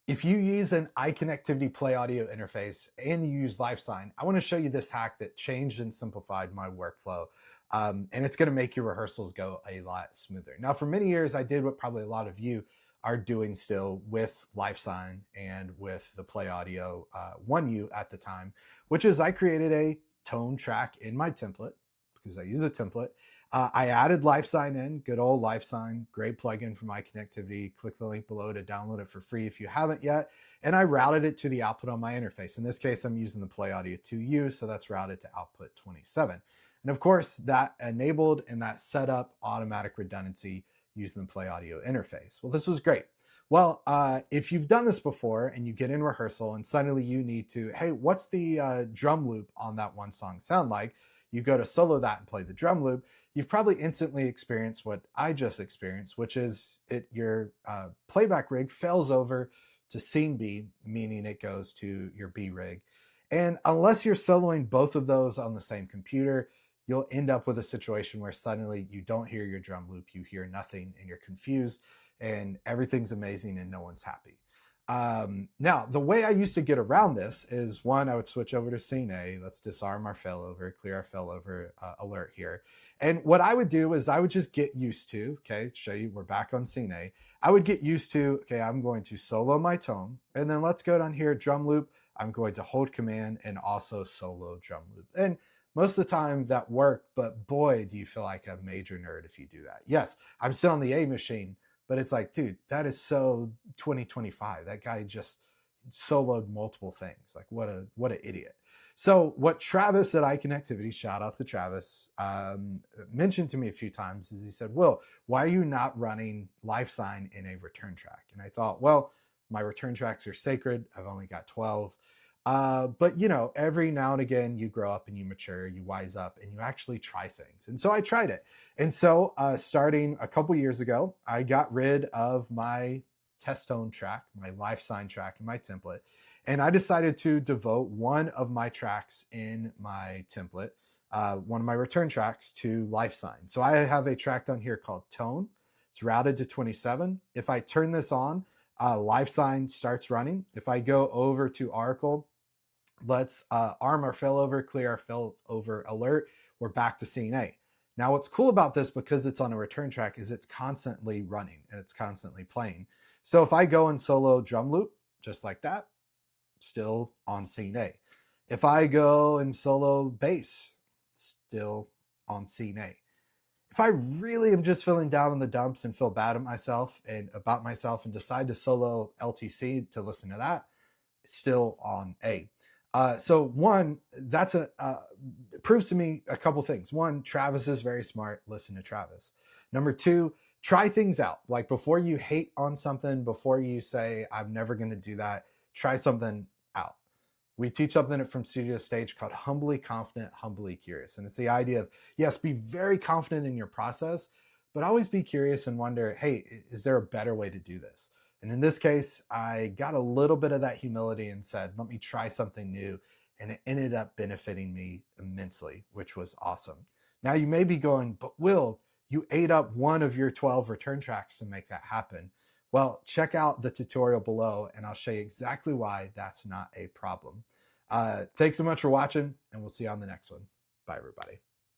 If you use an iConnectivity Play Audio interface and you use LifeSine, I want to show you this hack that changed and simplified my workflow. And it's going to make your rehearsals go a lot smoother. Now, for many years, I did what probably a lot of you are doing still with LifeSine and with the Play Audio 1U at the time, which is I created a tone track in my template because I use a template. I added LifeSine in, good old LifeSine, great plugin for my connectivity. Click the link below to download it for free if you haven't yet. And I routed it to the output on my interface. In this case, I'm using the Play Audio 2U, so that's routed to output 27. And of course, that enabled and that set up automatic redundancy using the Play Audio interface. Well, this was great. Well, if you've done this before and you get in rehearsal and suddenly you need to, hey, what's the drum loop on that one song sound like? You go to solo that and play the drum loop, you've probably instantly experienced what I just experienced, which is your playback rig fails over to scene B, meaning it goes to your B rig. And unless you're soloing both of those on the same computer, you'll end up with a situation where suddenly you don't hear your drum loop, you hear nothing, and you're confused, and everything's amazing and no one's happy. Now, the way I used to get around this is one, I would switch over to scene A. Let's disarm our failover, clear our failover alert here. And what I would do is I would just get used to, okay, show you we're back on scene A. I would get used to, okay, I'm going to solo my tone. And then let's go down here, drum loop. I'm going to hold command and also solo drum loop. And most of the time that worked, but boy, do you feel like a major nerd if you do that. Yes, I'm still on the A machine, but it's like, dude, that is so 2025. That guy just soloed multiple things. Like, what an idiot. So what Travis at iConnectivity, shout out to Travis, mentioned to me a few times is he said, Will, why are you not running LifeSine in a return track? And I thought, well, my return tracks are sacred. I've only got 12. But you know, every now and again, you grow up and you mature, you wise up, and you actually try things. And so I tried it. And so starting a couple years ago, I got rid of my test tone track, my LifeSine track in my template. And I decided to devote one of my tracks in my template, one of my return tracks to LifeSine. So I have a track down here called Tone. It's routed to 27. If I turn this on, LifeSine starts running. If I go over to Oracle, let's arm our failover, clear our failover alert. We're back to scene A. Now, what's cool about this, because it's on a return track, is it's constantly running and it's constantly playing. So if I go and solo drum loop, just like that, still on scene A. If I go and solo bass, still on scene A. If I really am just feeling down in the dumps and feel bad about myself and decide to solo LTC to listen to that, it's still on A. So one, that's proves to me a couple things. One, Travis is very smart. Listen to Travis. Number two, try things out. Like before you hate on something, before you say, I'm never going to do that, try something out. We teach something from Studio Stage called Humbly Confident, Humbly Curious. And it's the idea of, yes, be very confident in your process, but always be curious and wonder, hey, is there a better way to do this? And in this case, I got a little bit of that humility and said, let me try something new. And it ended up benefiting me immensely, which was awesome. Now you may be going, but Will, you ate up one of your 12 return tracks to make that happen. Well, check out the tutorial below and I'll show you exactly why that's not a problem. Thanks so much for watching, and we'll see you on the next one. Bye, everybody.